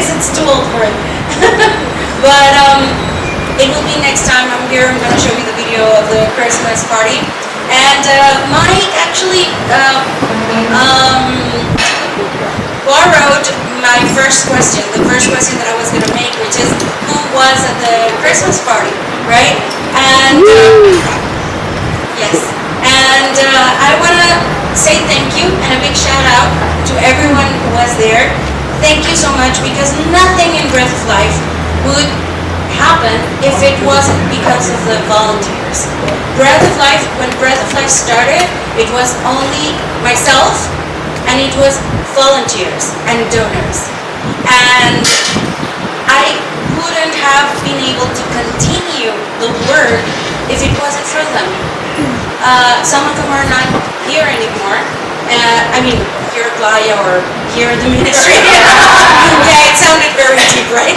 guess it's too old for it. But it will be next time I'm here. I'm going to show you the video of the Christmas party. And Mike actually borrowed my first question, the first question that I was going to make, which is who was at the Christmas party, right? And yes, and I want to say thank you and a big shout out to everyone who was there. Thank you so much, because nothing in Breath of Life would happen if it wasn't because of the volunteers. Breath of Life, when Breath of Life started, it was only myself, and it was volunteers and donors. And I wouldn't have been able to continue the work if it wasn't for them. Some of them are not here anymore. I mean, here at Playa or here at the ministry. Yeah, it sounded very cheap, right?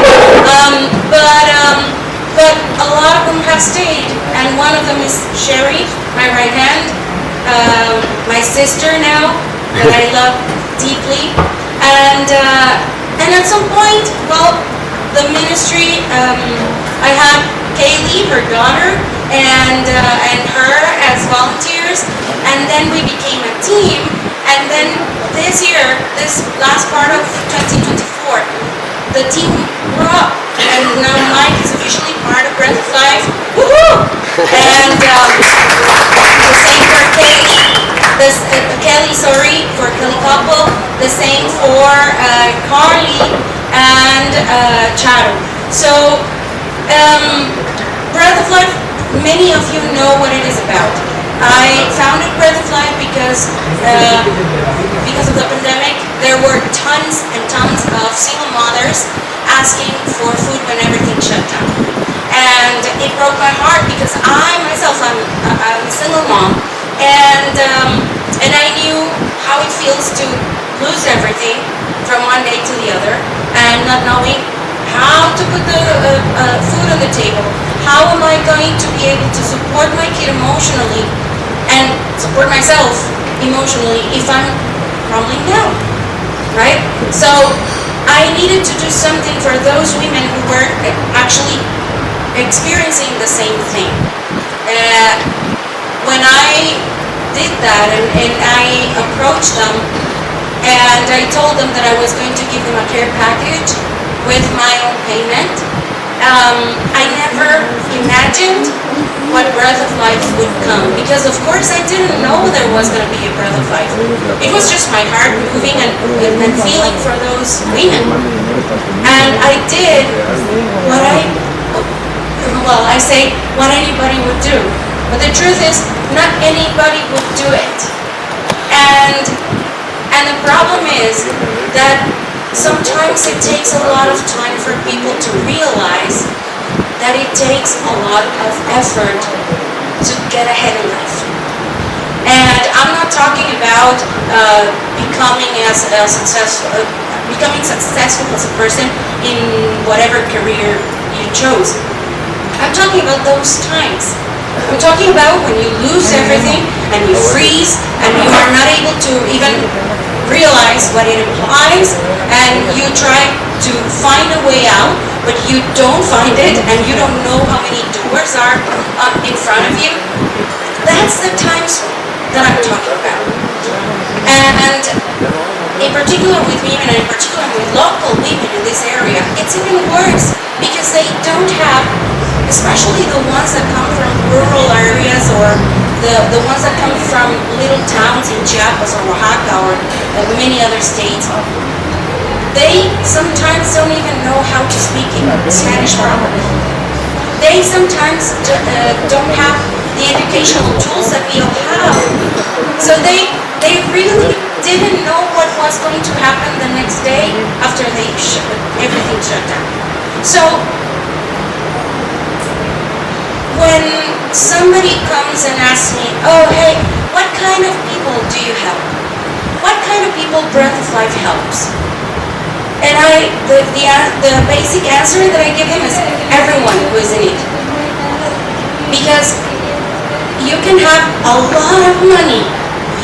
But a lot of them have stayed, and one of them is Sherry, my right hand, my sister now, that I love deeply, and at some point, well, the ministry, I had Kaylee, her daughter, and her as volunteers, and then we became a team, and then this year, this last part of 2024, the team grew up, and now Mike is officially part of Breath of Life. Woohoo! And the same for Kelly, for Kelly Couple, the same for Carly and Charo. So, Breath of Life, many of you know what it is about. I founded Breath of Life because of the pandemic. There were tons and tons of single mothers asking for food when everything shut down. And it broke my heart, because I myself, I'm a single mom, and I knew how it feels to lose everything from one day to the other, and not knowing how to put the food on the table. How am I going to be able to support my kid emotionally and support myself emotionally if I'm crumbling down, right? So I needed to do something for those women who were actually experiencing the same thing. When I did that, and I approached them, and I told them that I was going to give them a care package with my own payment, I never imagined what Breath of Life would come, because of course I didn't know there was going to be a Breath of Life. It was just my heart moving and feeling for those women. And I did what I say what anybody would do. But the truth is, not anybody would do it. And the problem is that sometimes it takes a lot of time for people to realize that it takes a lot of effort to get ahead in life. And I'm not talking about becoming successful as a person in whatever career you chose. I'm talking about those times. I'm talking about when you lose everything and you freeze and you are not able to even realize what it implies, and you try to find a way out, but you don't find it, and you don't know how many doors are in front of you. That's the times that I'm talking about. And in particular with women, and in particular with local women in this area, it's even worse, because they don't have, especially the ones that come from rural areas, or the ones that come from little towns in Chiapas or Oaxaca or many other states, they sometimes don't even know how to speak in Spanish properly. They sometimes don't have the educational tools that we all have. So they really didn't know what was going to happen the next day after everything shut down. So when somebody comes and asks me, oh, hey, what kind of people do you help? What kind of people Breath of Life helps? And the basic answer that I give him is everyone who is in need. Because you can have a lot of money,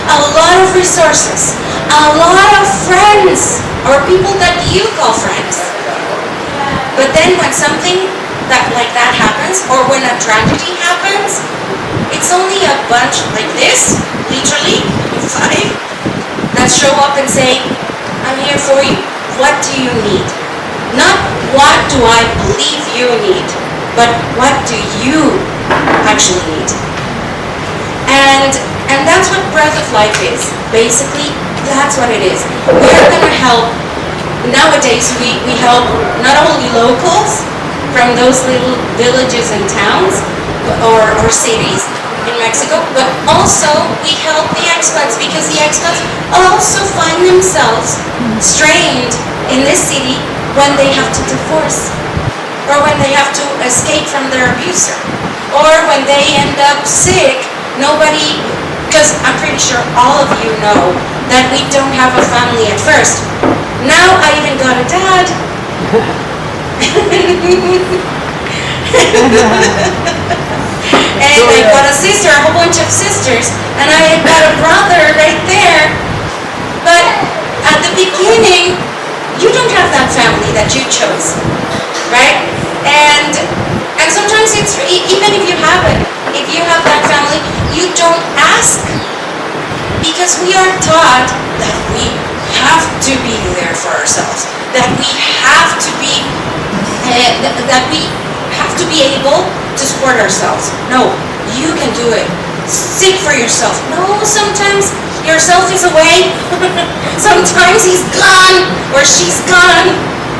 a lot of resources, a lot of friends, or people that you call friends. But then when something like that happens, or when a tragedy happens, it's only a bunch like this, literally, 5, that show up and say, I'm here for you. What do you need? Not what do I believe you need, but what do you actually need? And that's what Breath of Life is. Basically, that's what it is. We're going to help. Nowadays, we help not only locals from those little villages and towns or cities in Mexico, but also we help the expats, because the expats also find themselves strained in this city when they have to divorce, or when they have to escape from their abuser, or when they end up sick. Nobody, because I'm pretty sure all of you know that we don't have a family at first. Now I even got a dad. And I got a sister, a whole bunch of sisters, and I got a brother right there. But at the beginning, you don't have that family that you chose, right? And sometimes it's, even if you have it, if you have that family, you don't ask, because we are taught that we have to be there for ourselves, that we have to be able to support ourselves. No, you can do it. Seek for yourself. No, sometimes yourself is away. Sometimes he's gone or she's gone,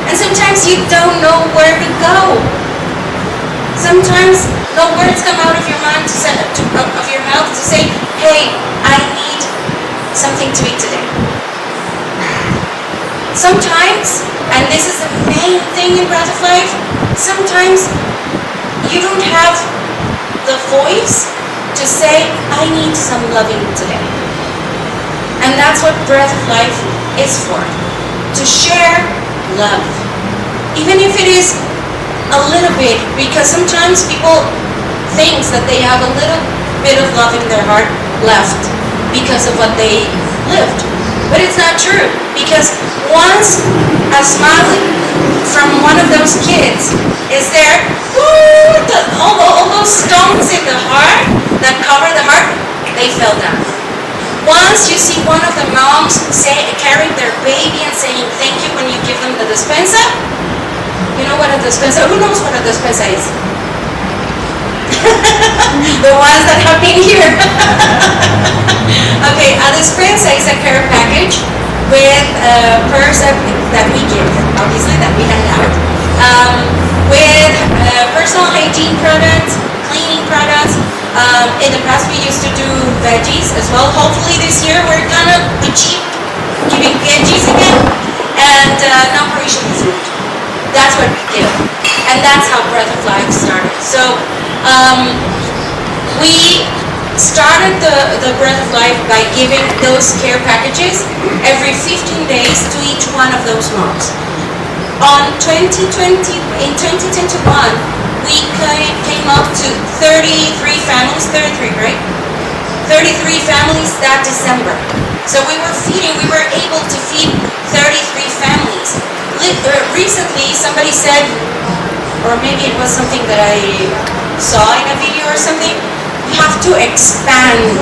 and sometimes you don't know where to go. Sometimes no words come out of your mind of your mouth to say, hey, I need something to eat today. Sometimes, and this is the main thing in Breath of Life, sometimes you don't have the voice to say, I need some loving today. And that's what Breath of Life is for, to share love. Even if it is a little bit, because sometimes people think that they have a little bit of love in their heart left because of what they lived. But it's not true, because once a smile from one of those kids is there, all those stones in the heart that cover the heart, they fell down. Once you see one of the moms carrying their baby and saying thank you when you give them the despensa, you know what a despensa, who knows what a despensa is? The ones that have been here. Okay, a despensa is a care package with purse that we give, obviously, that we hand out, with personal hygiene products, cleaning products. In the past we used to do veggies as well. Hopefully this year we're gonna achieve giving veggies again, and non-perishable food. That's what we give, and that's how Breath of Life started. So we started the Breath of Life by giving those care packages every 15 days to each one of those moms. In 2021, we came up to 33 families, 33, right? 33 families that December. So we were able to feed 33 families. Recently, somebody said, or maybe it was something that I saw in a video or something, you have to expand.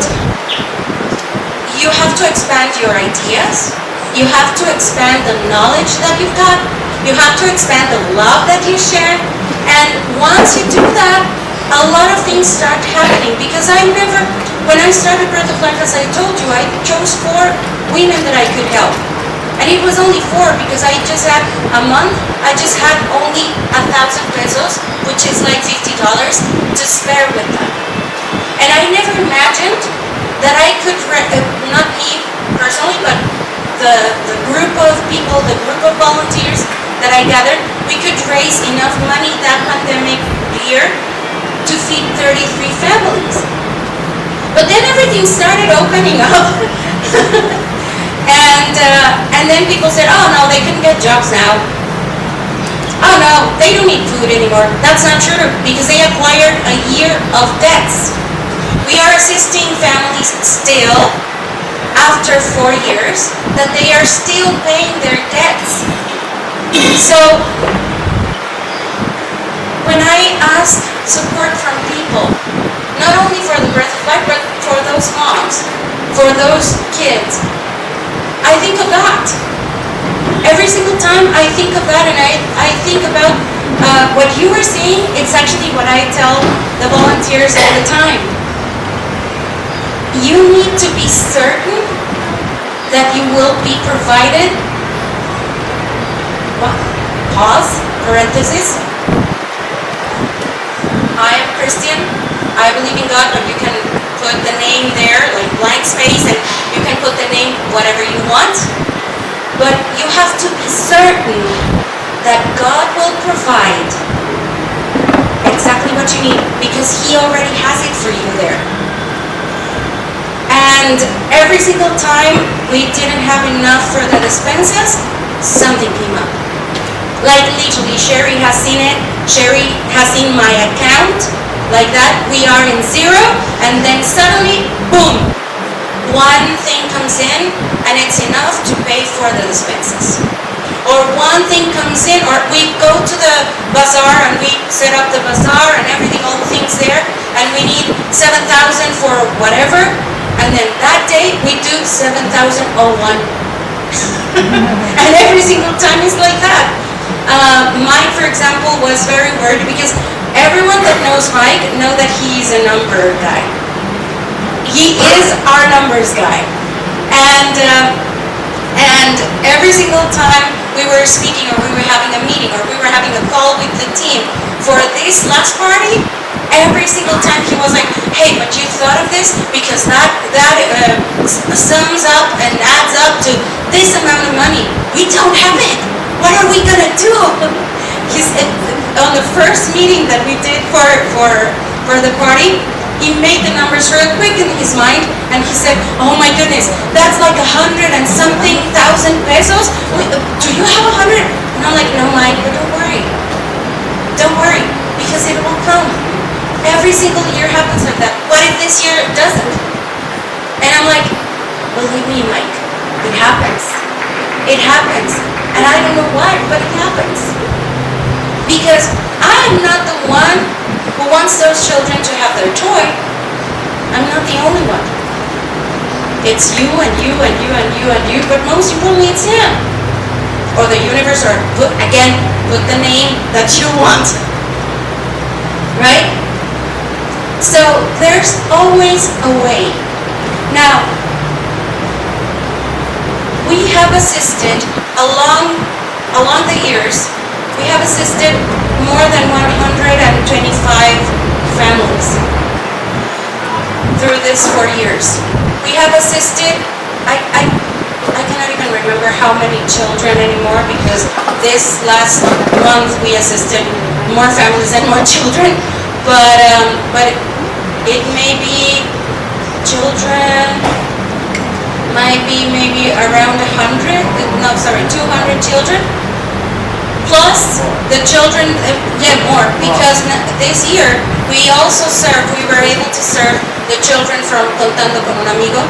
You have to expand your ideas. You have to expand the knowledge that you've got. You have to expand the love that you share. And once you do that, a lot of things start happening. Because when I started Breath of Life, as I told you, I chose 4 women that I could help. And it was only 4 because I just had a month, I just had only 1,000 pesos, which is like $50, to spare with them. And I never imagined that I could, not me personally, but the group of people, the group of volunteers that I gathered, we could raise enough money that pandemic year to feed 33 families. But then everything started opening up. And then people said, oh no, they can get jobs now. Oh no, they don't need food anymore. That's not true, because they acquired a year of debts. We are assisting families still, after 4 years, that they are still paying their debts. So I ask support from people, not only for the birth of life, but for those moms, for those kids. I think of that. Every single time I think of that, and I think about what you were saying. It's actually what I tell the volunteers all the time. You need to be certain that you will be provided, pause, parenthesis, I am Christian, I believe in God, but you can put the name there, like blank space, and you can put the name whatever you want. But you have to be certain that God will provide exactly what you need, because He already has it for you there. And every single time we didn't have enough for the despensas, something came up. Like literally, Sherry has seen it. Sherry has seen my account. Like that, we are in zero, and then suddenly, boom, one thing comes in, and it's enough to pay for the despensas. Or one thing comes in, or we go to the bazaar and we set up the bazaar and everything, all the things there, and we need 7,000 for whatever, and then that day we do 7,001. And every single time is like that. Mike, for example, was very worried because everyone that knows Mike know that he's a number guy. He is our numbers guy. And every single time we were speaking, or we were having a meeting, or we were having a call with the team for this last party, every single time he was like, hey, but you thought of this? Because that sums up and adds up to this amount of money. We don't have it. What are we gonna do? On the first meeting that we did for the party, he made the numbers real quick in his mind, and he said, oh my goodness, that's like 100 and something thousand pesos. Do you have 100? And I'm like, no, Mike, but don't worry. Don't worry, because it will come. Every single year happens like that. What if this year it doesn't? And I'm like, believe me, Mike, it happens. It happens. And I don't know why, but it happens. Because I am not the one who wants those children to have their toy. I'm not the only one. It's you and you and you and you and you, but most importantly it's him. Or the universe, or put the name that you want. Right? So there's always a way. Now, we have assisted along the years, we have assisted more than 125 families through these 4 years. We have assisted, I cannot even remember how many children anymore, because this last month we assisted more families and more children, but it may be children, might be maybe around 200 children, plus the children, more, because this year we were able to serve the children from Contando con un Amigo,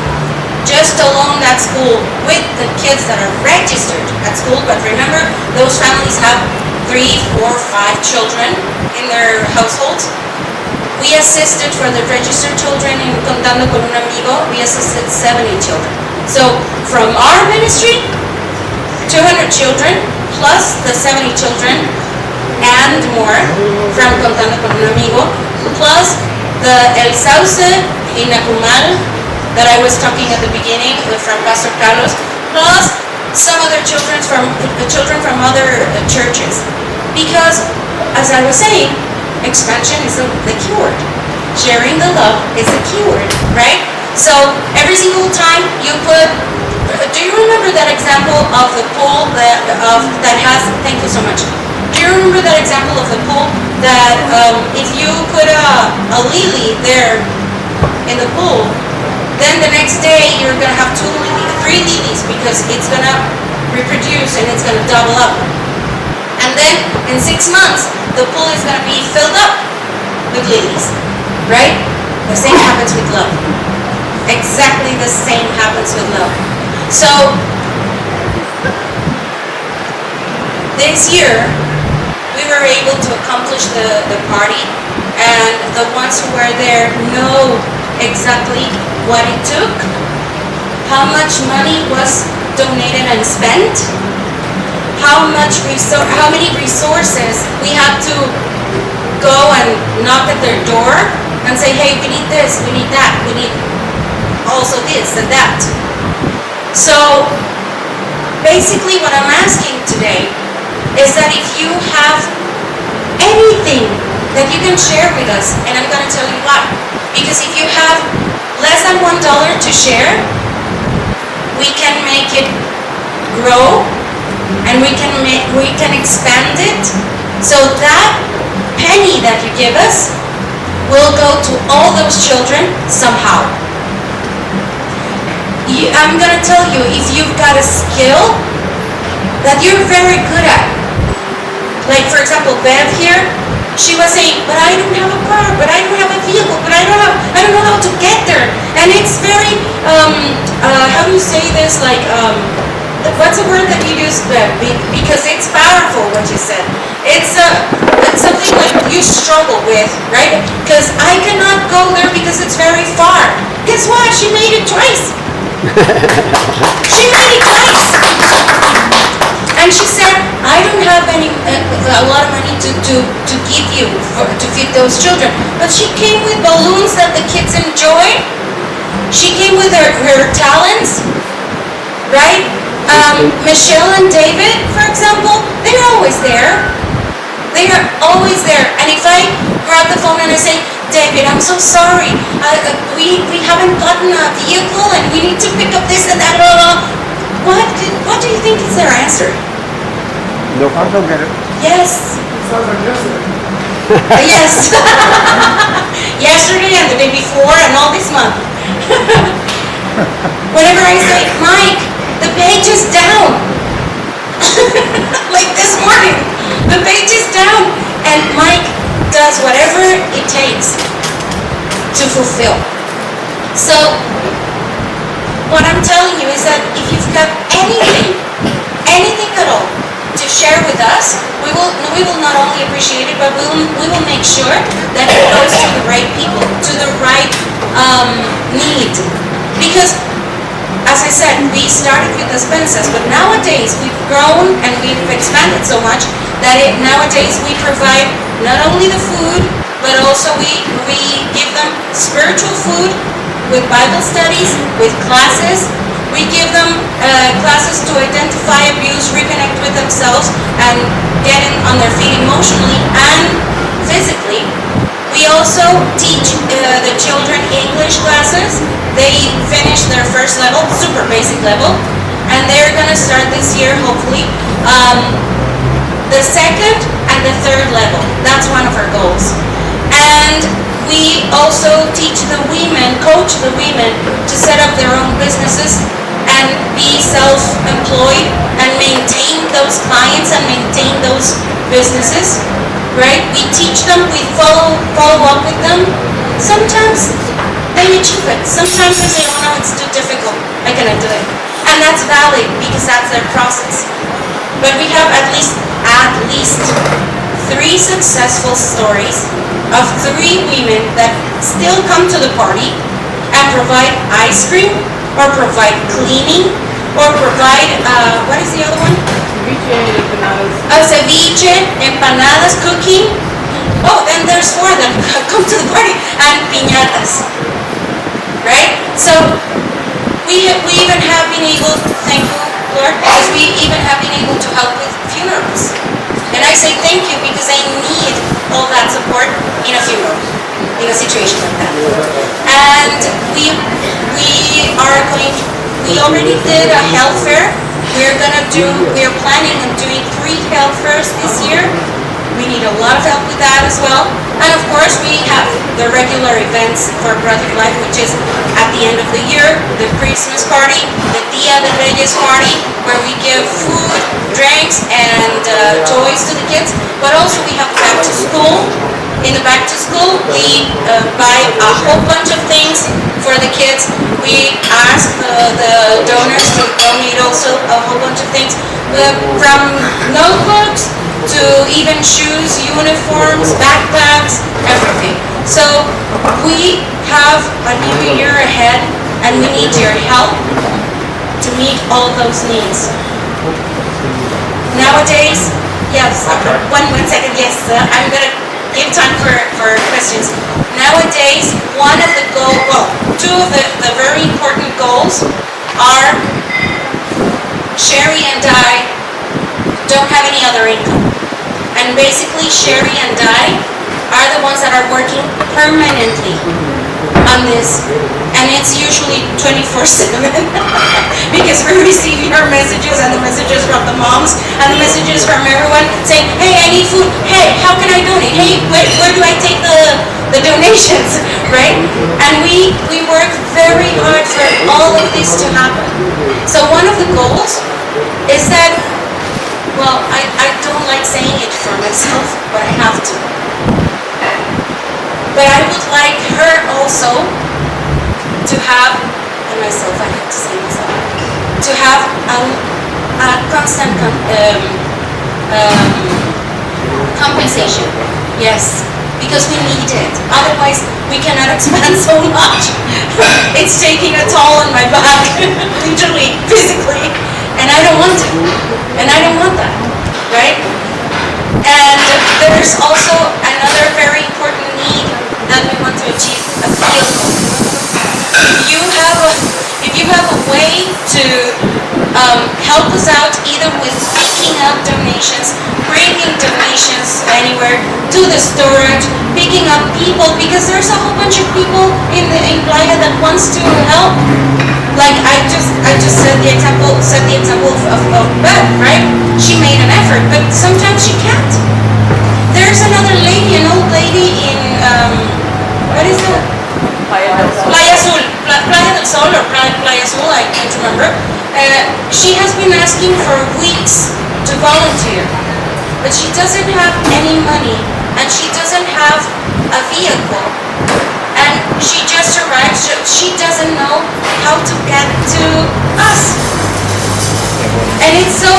just along that school, with the kids that are registered at school. But remember, those families have 3, 4, 5 children in their households. We assisted for the registered children in Contando con un Amigo, we assisted 70 children. So from our ministry, 200 children, plus the 70 children and more from Contando con un Amigo, plus the El Sauce in Acumal that I was talking at the beginning from Pastor Carlos, plus some other children from other churches. Because, as I was saying, expansion is the keyword. Sharing the love is the keyword, right? So every single time you put, do you remember that example of the pool that has, thank you so much. Do you remember that example of the pool that if you put a lily there in the pool, then the next day you're gonna have 3 lilies, because it's gonna reproduce and it's gonna double up. And then in 6 months, the pool is gonna be filled up with lilies, right? The same happens with love. Exactly the same happens with love. So this year, we were able to accomplish the party, and the ones who were there know exactly what it took, how much money was donated and spent, how many resources we had to go and knock at their door and say, hey, we need this, we need that, we need also this and that. So basically what I'm asking today is that if you have anything that you can share with us, and I'm going to tell you why. Because if you have less than $1 to share, we can make it grow, and we can expand it, so that penny that you give us will go to all those children somehow. I'm going to tell you, if you've got a skill that you're very good at, like for example Bev here, she was saying, but I don't have a car, but I don't have a vehicle, but I don't know how to get there. And it's very, how do you say this, like, what's the word that you use, Bev? Because it's powerful what you said. It's something like you struggle with, right? Because I cannot go there because it's very far. Guess what? She made it twice. She made it twice. And she said, I don't have a lot of money to give you to feed those children. But she came with balloons that the kids enjoy. She came with her talents, right? Michelle and David, for example, they're always there. They are always there. And if I grab the phone and I say, David, I'm so sorry. We haven't gotten a vehicle and we need to pick up this and that. What do you think is their answer? No, I'll go get it. Yes. Sounds like yesterday. Yes. Yesterday and the day before and all this month. Whenever I say, Mike, the page is down. Like this morning, the page is down. And Mike does whatever it takes to fulfill. So, what I'm telling you is that if you've got anything at all to share with us, we will not only appreciate it, but we will make sure that it goes to the right people, to the right need. Because, as I said, we started with despensas, but nowadays we've grown and we've expanded so much that nowadays we provide not only the food, but also we give them spiritual food with Bible studies, with classes. We give them classes to identify abuse, reconnect with themselves, and get on their feet emotionally and physically. We also teach the children English classes. They finish their first level, super basic level, and they're going to start this year, hopefully, the second and the third level. That's one of our goals. And we also teach the women, coach the women to set up their own businesses and be self-employed and maintain those clients and maintain those businesses, right? We teach them, we follow up with them. Sometimes they achieve it. Sometimes they say, oh no, it's too difficult, I cannot do it. And that's valid because that's their process. But we have at least 3 successful stories of 3 women that still come to the party and provide ice cream, or provide cleaning, or provide, what is the other one? Ceviche, empanadas. Ceviche, empanadas, cooking. Oh, then there's 4 that come to the party, and piñatas, right? So, we even have been able, thank you, Lord, because we even have been able to help with funerals. And I say thank you because I need all that support in a funeral, in a situation like that. And we already did a health fair. We are planning on doing 3 health fairs this year. We need a lot of help with that as well. And of course, we have the regular events for Breath of Life, which is at the end of the year, the Christmas party, the Dia de Reyes party, where we give food, drinks, and toys to the kids. But also we have back to school. In the back to school, we buy a whole bunch of things for the kids. We ask the donors to donate also a whole bunch of things, from notebooks to even shoes, uniforms, backpacks, everything. So we have a new year ahead and we need your help to meet all those needs. Nowadays, yes, one second, yes, I'm gonna give time for questions. Nowadays, one of the two of the very important goals are Sherry and I don't have any other income. And basically, Sherry and I are the ones that are working permanently on this. And it's usually 24/7 because we receive your messages and the messages from the moms and the messages from everyone saying, hey, I need food. Hey, how can I donate? Hey, where do I take the donations, right? And we work very hard for all of this to happen. So one of the goals is that, well, I don't like saying it for myself, but I have to. But I would like her also to have, and myself, I have to say myself, to have a constant compensation. Yes, because we need it. Otherwise, we cannot expand so much. It's taking a toll on my back, literally, physically, and I don't want to. And I don't want that, right? And there's also another very important need that we want to achieve, a vehicle. If you have a way to help us out either with picking up donations, bringing donations anywhere, to the storage, picking up people, because there's a whole bunch of people in Playa that wants to help. Like I just said the example of Beth, right? She made an effort, but sometimes she can't. There's another lady, an old lady in what is that? Playa del Sol or Playa Azul, I can't remember. She has been asking for weeks to volunteer, but she doesn't have any money and she doesn't have a vehicle. And she just arrived, she doesn't know how to get to us. And it's so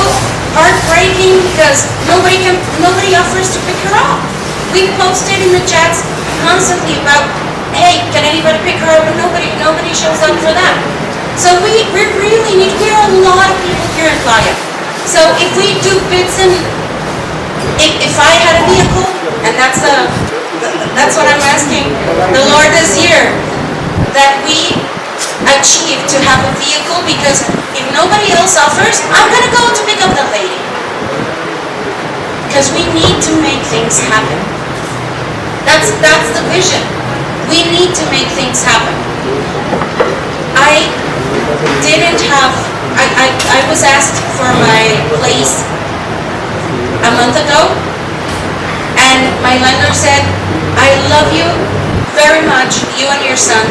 heartbreaking because nobody offers to pick her up. We posted in the chats constantly about, hey, can anybody pick her up? And nobody shows up for that. So we really need, we're a lot of people here in Playa. So if we do bits and, if I had a vehicle, and that's what I'm asking the Lord this year, that we achieve to have a vehicle, because if nobody else offers, I'm gonna go to pick up the lady. Because we need to make things happen. That's the vision. We need to make things happen. I was asked for my place a month ago, and my landlord said, I love you very much, you and your son,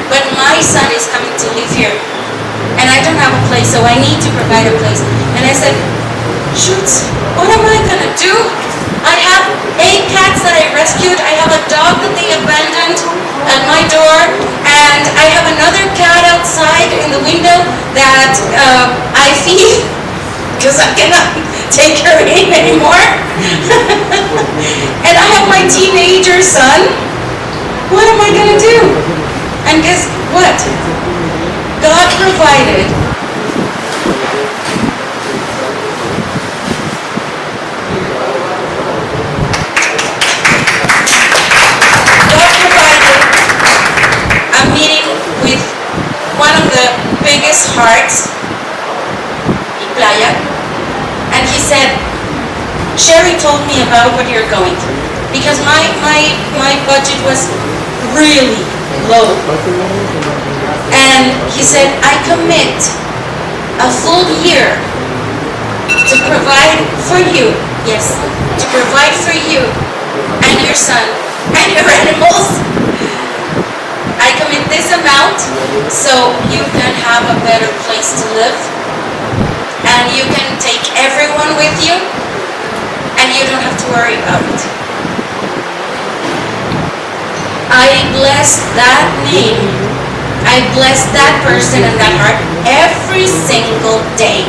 but my son is coming to live here, and I don't have a place, so I need to provide a place. And I said, shoot, what am I gonna do? I have 8 cats that I rescued, I have a dog that they abandoned at my door, and I have another cat outside in the window that I feed because I cannot take her in anymore. And I have my teenager son. What am I gonna do? And guess what? God provided. A meeting with one of the biggest hearts in Playa, and he said, Sherry told me about what you're going through, because my budget was really low, and he said, I commit a full year to provide for you, yes, to provide for you and your son and your animals. I commit this amount so you can have a better place to live, and you can take everyone with you, and you don't have to worry about it. I bless that name, I bless that person and that heart every single day.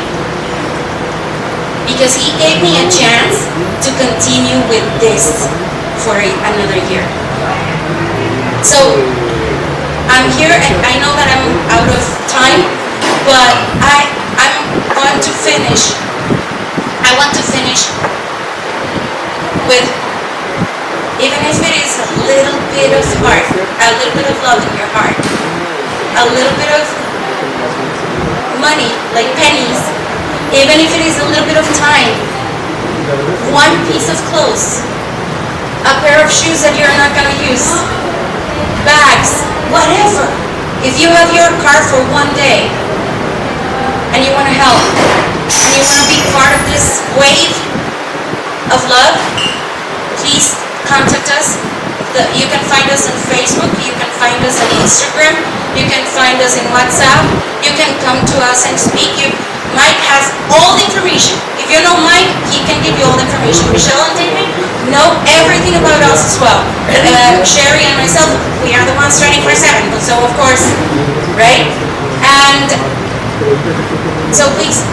because he gave me a chance to continue with this for another year. So I'm here, and I know that I'm out of time, but I'm going to finish. I want to finish with, even if it is a little bit of heart, a little bit of love in your heart, a little bit of money, like pennies, even if it is a little bit of time, one piece of clothes, a pair of shoes that you're not gonna use, bags, whatever. If you have your car for one day and you wanna help, and you wanna be part of this wave of love, please contact us. You can find us on Facebook, you can find us on Instagram, you can find us in WhatsApp, you can come to us and speak. Mike has all the information. If you know Mike, he can give you all the information. Michelle and David know everything about us as well. Sherry and myself, we are the ones 24/7, so of course, right? And so please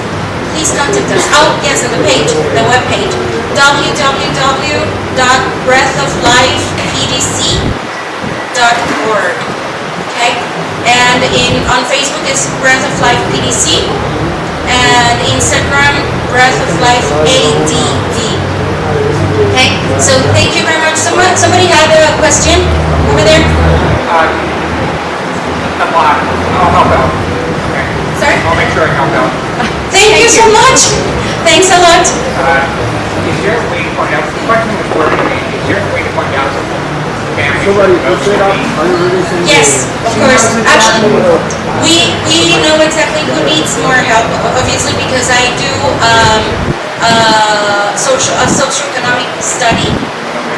contact us. Oh, yes, on the page, the webpage, www.breathoflifepdc.org. Okay? And on Facebook is Breath of Life PDC, and Instagram, Breath of Life ADV. Okay? So thank you very much. Somebody had a question over there? I'll help out. Okay. Sorry? I'll make sure I help out. Thank you so much. Thanks a lot. Is there a way to point out, the question was worded, is there a way to point out some families? Somebody, let's say that, are you really saying? Yes, of course. Actually, we know exactly who needs more help, obviously, because I do a socioeconomic study,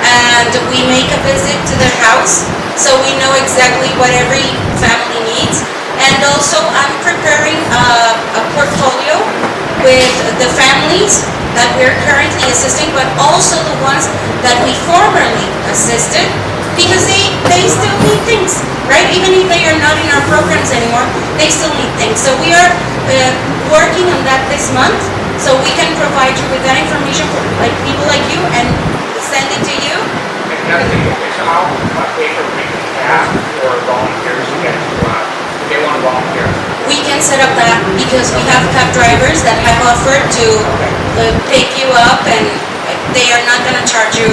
and we make a visit to their house, so we know exactly what every family needs. And also, I'm preparing a portfolio with the families that we're currently assisting, but also the ones that we formerly assisted, because they still need things, right? Even if they are not in our programs anymore, they still need things. So we are working on that this month, so we can provide you with that information for like people like you and send it to you. Another thing, okay, so I'll pay for making staff or volunteers to get to, they want to volunteer. We can set up that because we have cab drivers that have offered to pick you up, and they are not going to charge you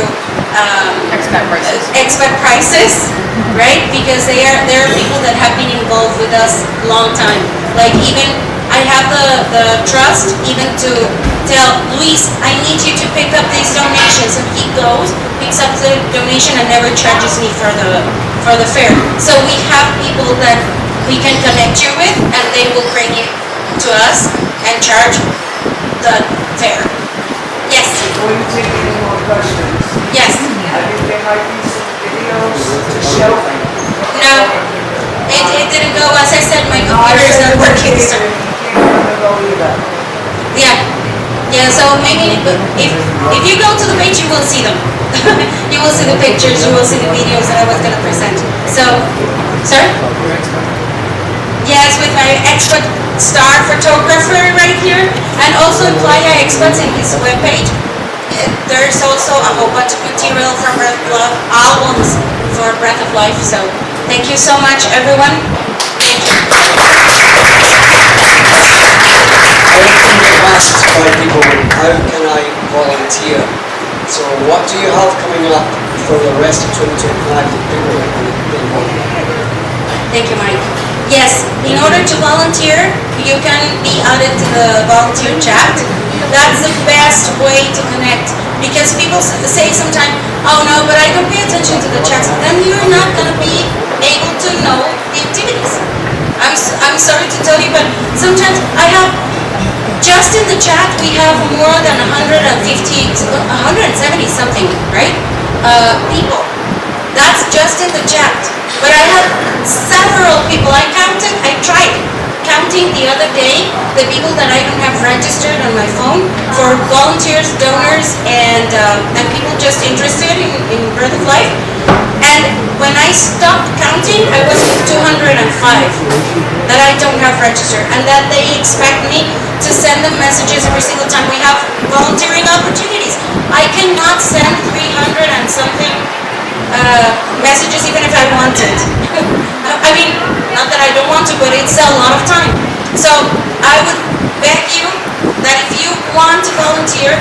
expat prices, right? Because they are people that have been involved with us long time. Like, even I have the trust even to tell Luis, I need you to pick up these donations, and he goes, picks up the donation, and never charges me for the fare. So we have people that we can connect you with, and they will bring you to us and charge the fare. Yes. Before you take any more questions, Yes. I think there might be some videos to show. No, it didn't go. As I said, my computer is not working. So. Yeah. So maybe if you go to the page, you will see them. You will see the pictures. You will see the videos that I was gonna present. So, sorry. Yes, with my expert star photographer right here, and also Playa Experts in his webpage. There's also a whole bunch of material from Breath of Love, albums for Breath of Life. So thank you so much, everyone. Thank you. I often get asked by people, how can I volunteer? So what do you have coming up for the rest of 2025 that people can get involved in? Thank you, Mike. Yes, in order to volunteer, you can be added to the volunteer chat. That's the best way to connect, because people say sometimes, oh no, but I don't pay attention to the chats. Then you're not going to be able to know the activities. I'm sorry to tell you, but sometimes I have, just in the chat, we have more than 170 something, right? People. That's just in the chat. But I have several people. I tried counting the other day the people that I don't have registered on my phone for volunteers, donors, and people just interested in Breath of Life. And And when I stopped counting, I was at 205 that I don't have registered, and that they expect me to send them messages every single time we have volunteering opportunities. I cannot send 300 and something messages even if I wanted. I mean, not that I don't want to, but it's a lot of time. So I would beg you that if you want to volunteer,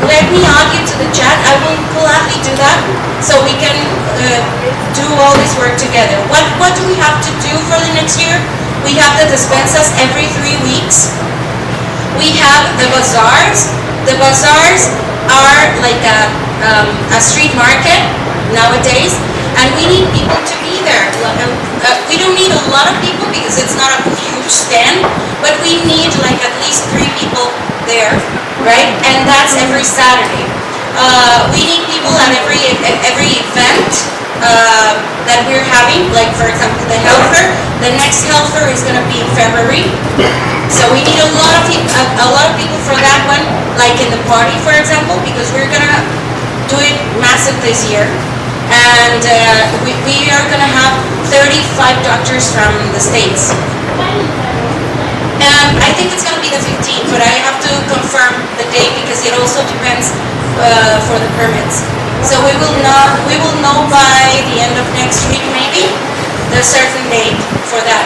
let me add you to the chat. I will gladly do that so we can do all this work together. What do we have to do for the next year? We have the despensas every 3 weeks. We have the bazaars. The bazaars are like a street market nowadays, and we need people to be there. We don't need a lot of people because it's not a huge stand, but we need like at least 3 people there, right? And that's every Saturday. We need people at every event that we're having, like for example the health fair. The next health fair is going to be in February, so we need a lot of people for that one, like in the party for example, because we're going to do it massive this year. And we are going to have 35 doctors from the States. And I think it's going to be the 15th, but I have to confirm the date because it also depends for the permits. So we will know by the end of next week maybe the certain date for that.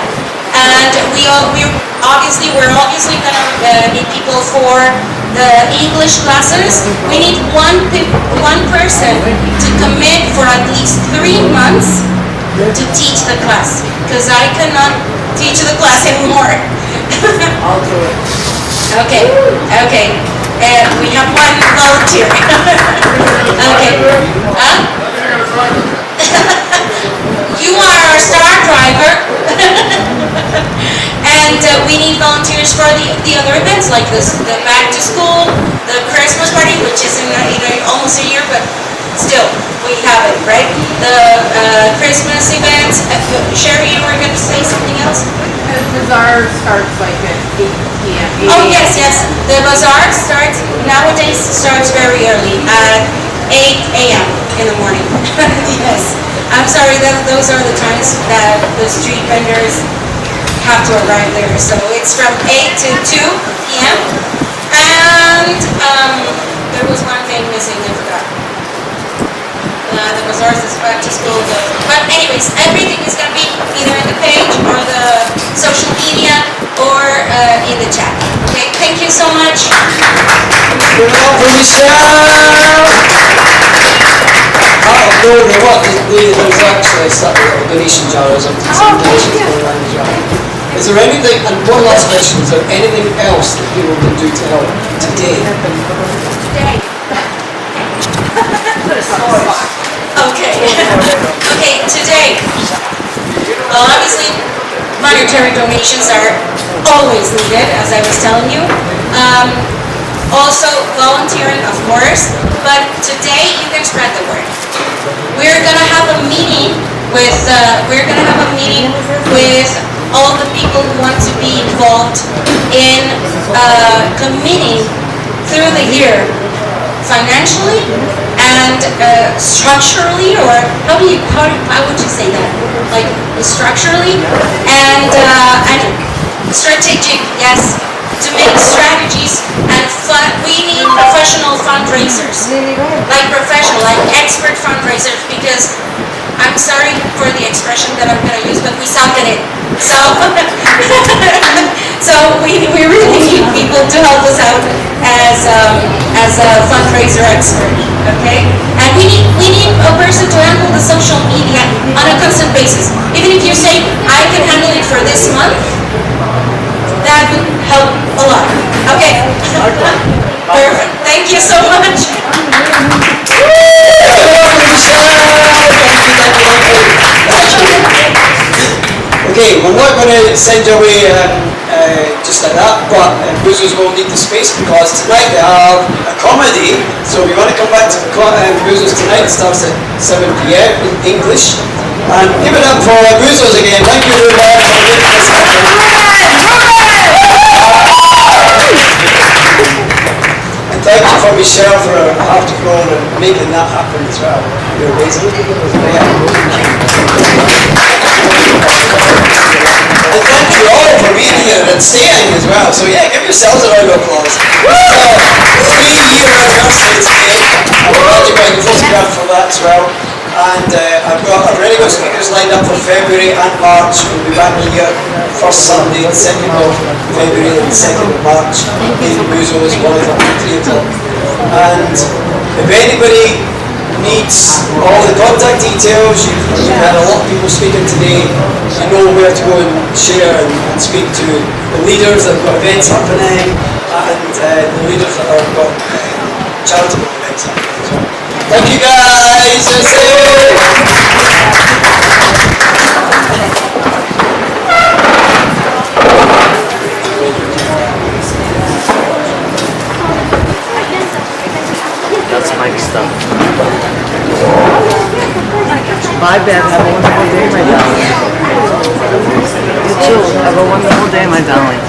And we're obviously going to need people for the English classes. We need one person to commit for at least 3 months to teach the class, because I cannot teach the class anymore. I'll do it. Okay. We have one volunteer. Okay. You are our star driver. And we need volunteers for the other events, like the back to school, the Christmas party, which is in almost a year, but still, we have it, right? The Christmas events. Sherry, you were going to say something else? The bazaar starts like at 8 p.m. Oh, yes. The bazaar nowadays starts very early, at 8 a.m. in the morning. Yes. I'm sorry, those are the times that the street vendors have to arrive there. So it's from 8 to 2 p.m. And there was one thing missing, I forgot. The bazaars is back to school. But anyways, everything is going to be either in the page or the social media or in the chat. Okay, thank you so much. Give it up for Michele! No, what? There's actually a little donation jar or something. Some donations going around the jar. Is there anything, and one last question, is there anything else that people can do to help today? Okay, today, well, obviously, monetary donations are always needed, as I was telling you. Also, volunteering, of course, but today you can spread the word. We're gonna have a meeting with all the people who want to be involved in committing through the year, financially and structurally, or how would you say that? Like structurally and strategic, yes, to make strategies and we need professional fundraisers, like expert fundraisers, because I'm sorry for the expression that I'm going to use, but we suck at it. So, so we really need people to help us out as a fundraiser expert, okay? And we need a person to handle the social media on a constant basis. Even if you say, I can handle it for this month, that would help a lot. Okay. Perfect. Thank you so much. Okay, we're not going to send you away just like that, but Boozers will need the space because tonight they have a comedy. So if you want to come back to Boozers tonight, it starts at 7 p.m. in English. And give it up for Boozers again. Thank you very much for making this happen. And thank you for Michelle for after going and making that happen as well. You're amazing. Yeah. And thank you all for being here and staying as well. So yeah, give yourselves a round of applause. 3-year anniversary today. I'm glad you got your photograph for that as well. And I've already got speakers lined up for February and March. We'll be back here first Sunday, the 2nd of February and the 2nd of March. In Boozles, 1 o'clock to 3 o'clock. And if anybody needs all the contact details, you've had a lot of people speaking today, you know where to go and share and speak to the leaders that have got events happening and the leaders that have got charitable events happening as well. Thank you guys! That's my stuff. Bye, Ben. Have a wonderful day, my darling. You too. Have a wonderful day, my darling.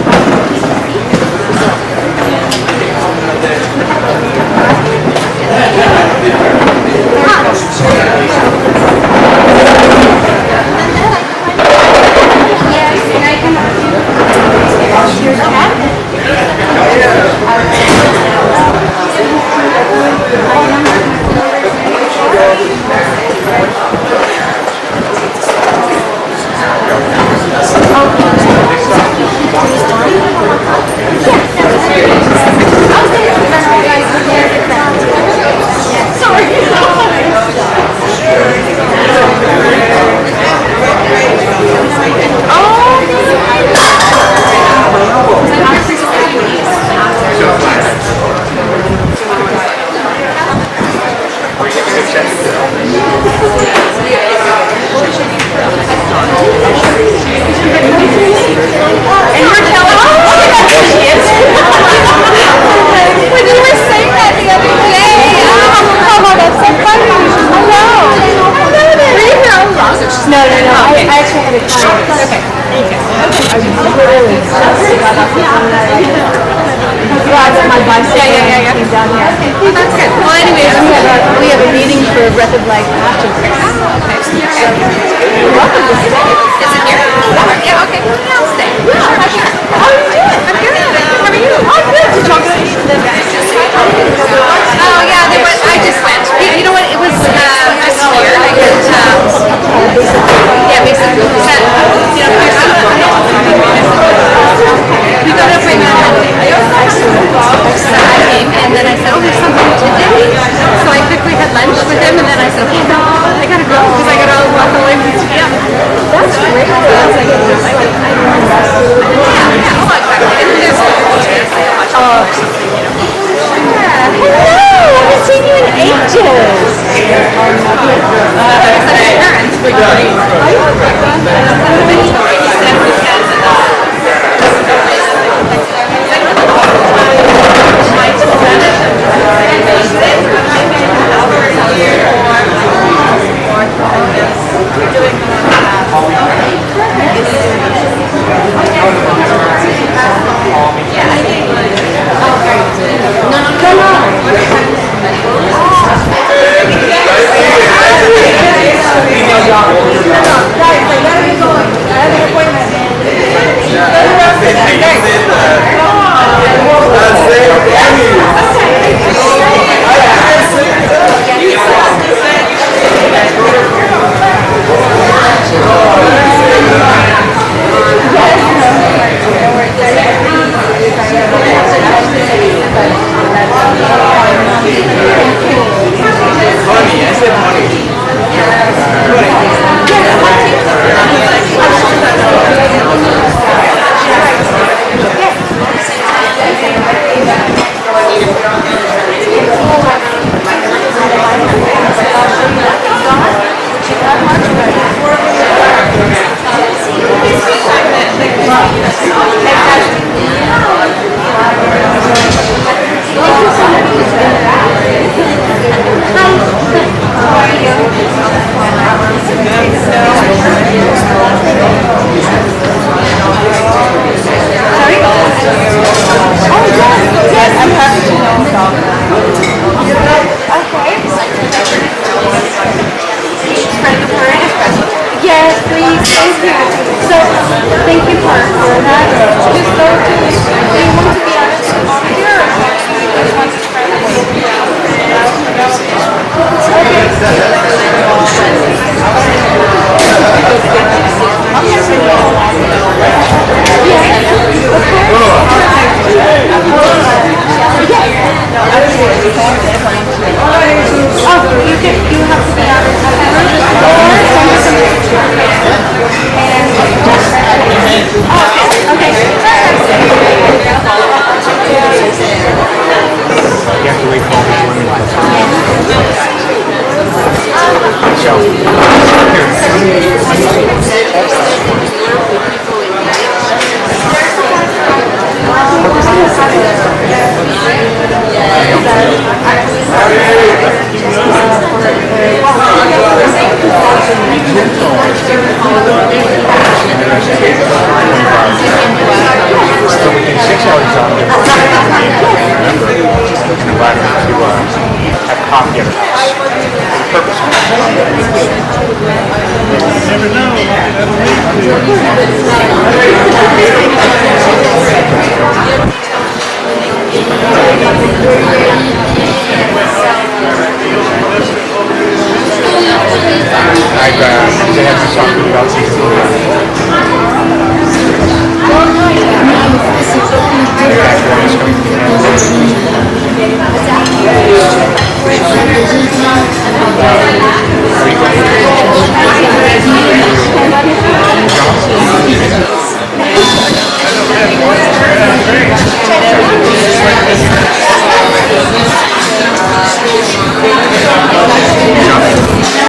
Guys, I gotta be going. Thank you. So, thank you for that. Just go to, do you want to be on here or do you just want to spread the you have to be on it. You have to wait for all these women to so, so within 6 hours on the remember, we can invite them to have coffee at our house. The purpose of I've had some talking about these